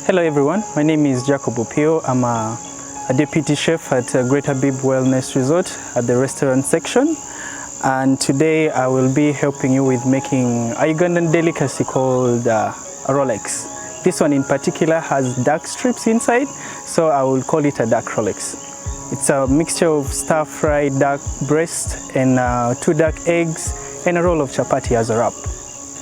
Hello everyone, my name is Jacob Opio. I'm a deputy chef at Great Habib Wellness Resort at the restaurant section, and today I will be helping you with making a Ugandan delicacy called a Rolex. This one in particular has dark strips inside, so I will call it a dark Rolex. It's a mixture of stir-fried duck breast and 2 duck eggs and a roll of chapati as a wrap.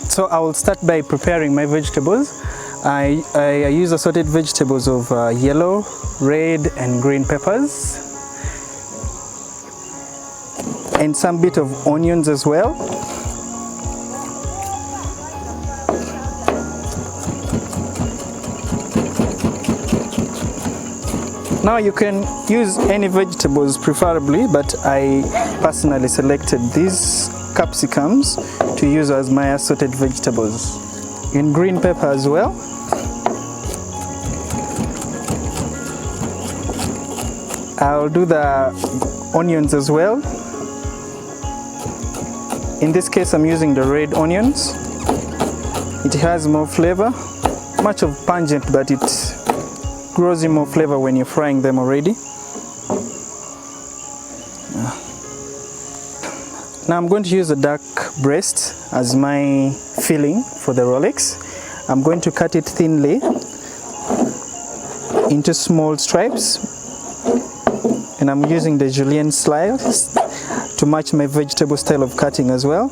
So I will start by preparing my vegetables. I use assorted vegetables of yellow, red and green peppers and some bit of onions as well. Now you can use any vegetables preferably, but I personally selected these capsicums to use as my assorted vegetables. And green pepper as well. I'll do the onions as well. In this case I'm using the red onions. It has more flavor, much of pungent, but it grows in more flavor when you're frying them already. Now I'm going to use the duck breast as my filling for the Rolex. I'm going to cut it thinly into small stripes, and I'm using the julienne slice to match my vegetable style of cutting as well.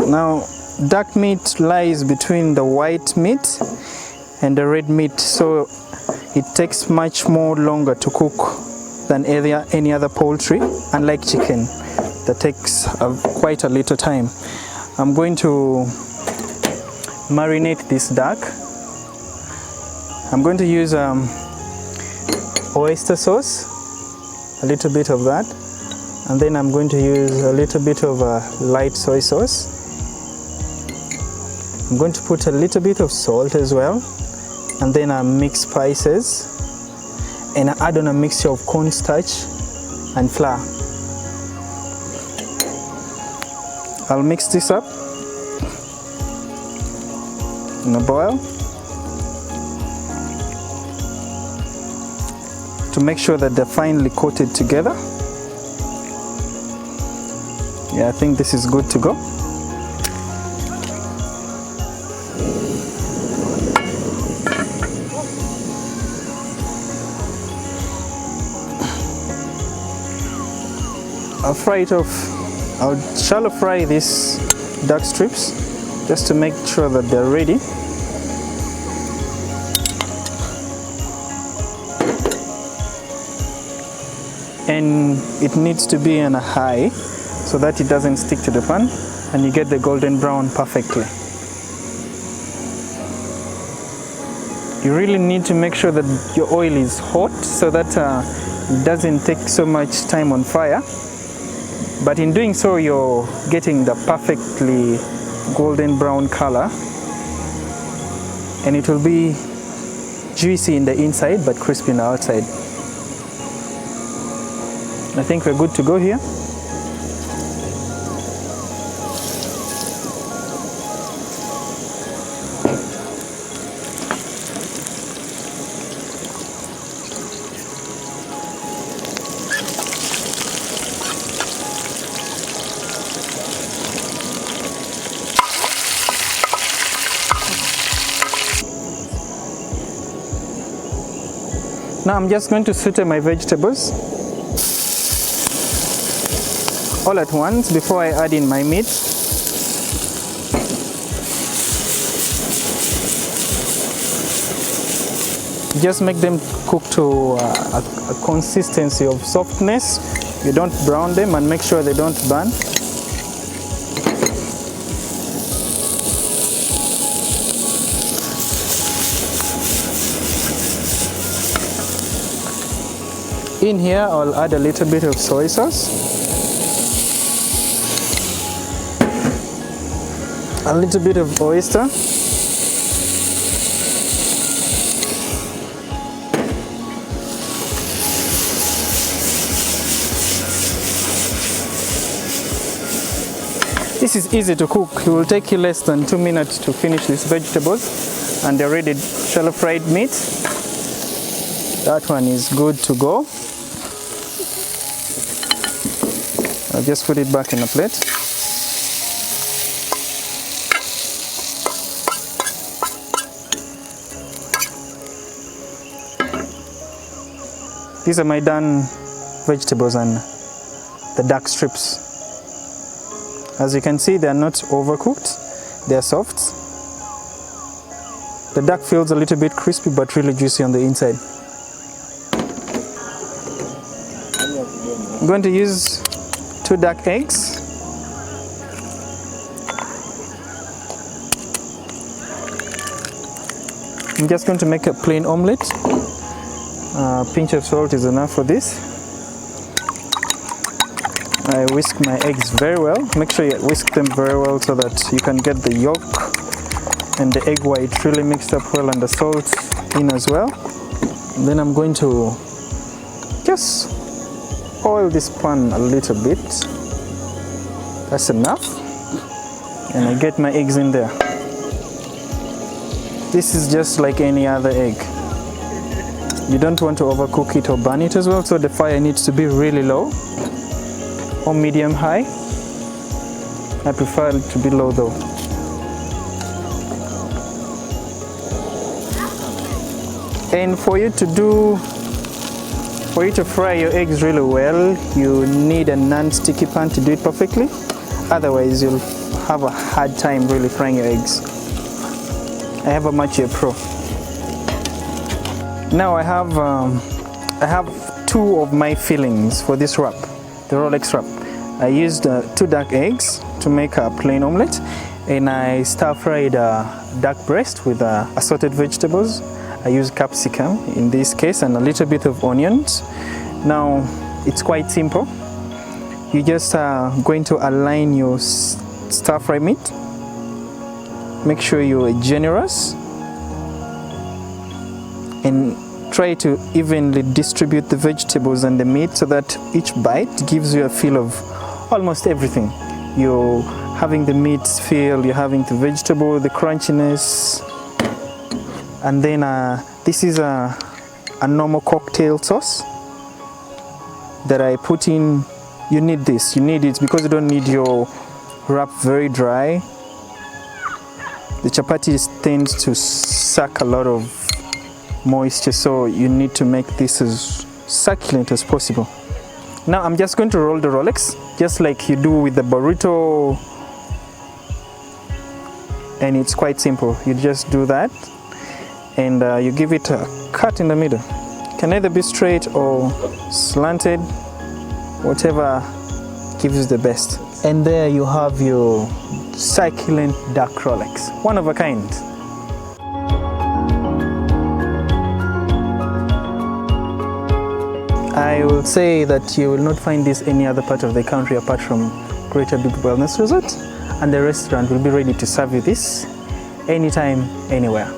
Now duck meat lies between the white meat and the red meat, so it takes much more longer to cook than any other poultry, unlike chicken that takes quite a little time. I'm going to marinate this duck. I'm going to use oyster sauce, a little bit of that, and then I'm going to use a little bit of light soy sauce. I'm going to put a little bit of salt as well, and then I mix spices and I add on a mixture of cornstarch and flour. I'll mix this up in a boil to make sure that they're finely coated together. Yeah, I think this is good to go. I'll fry it off. I'll shallow fry these duck strips just to make sure that they're ready. And it needs to be on a high so that it doesn't stick to the pan and you get the golden brown perfectly. You really need to make sure that your oil is hot so that it doesn't take so much time on fire. But in doing so, you're getting the perfectly golden brown color, and it will be juicy in the inside but crispy on the outside. I think we're good to go here. Now I'm just going to saute my vegetables all at once before I add in my meat. Just make them cook to a consistency of softness. You don't brown them, and make sure they don't burn. In here, I'll add a little bit of soy sauce, a little bit of oyster, This is easy to cook. It will take you less than 2 minutes to finish these vegetables, and they're ready. Shallow fried meat. That one is good to go. I'll just put it back in a plate. These are my done vegetables and the duck strips. As you can see, they are not overcooked, they are soft. The duck feels a little bit crispy but really juicy on the inside. I'm going to use 2 duck eggs. I'm just going to make a plain omelette. A pinch of salt is enough for this. I whisk my eggs very well. Make sure you whisk them very well so that you can get the yolk and the egg white really mixed up well and the salt in as well. And then I'm going to just oil this pan a little bit. That's enough. And I get my eggs in there. This is just like any other egg. You don't want to overcook it or burn it as well, so the fire needs to be really low or medium high. I prefer it to be low though. And for you to fry your eggs really well, you need a non-sticky pan to do it perfectly. Otherwise, you'll have a hard time really frying your eggs. I have a Matcha Pro. Now I have 2 of my fillings for this wrap, the Rolex wrap. I used 2 duck eggs to make a plain omelette, and I stir-fried duck breast with assorted vegetables. I used capsicum in this case and a little bit of onions. Now it's quite simple. You just are going to align your stir-fry meat. Make sure you're generous and try to evenly distribute the vegetables and the meat so that each bite gives you a feel of almost everything. You're having the meat feel, you're having the vegetable, the crunchiness, and then this is a normal cocktail sauce that I put in. You need this, you need it because you don't need your wrap very dry. The chapati tends to suck a lot of moisture, so you need to make this as succulent as possible. Now I'm just going to roll the Rolex just like you do with the burrito, and it's quite simple. You just do that and you give it a cut in the middle. It can either be straight or slanted, whatever gives you the best. And there you have your succulent duck Rolex, one of a kind. I will say that you will not find this any other part of the country apart from Greater Big Wellness Resort, and the restaurant will be ready to serve you this anytime, anywhere.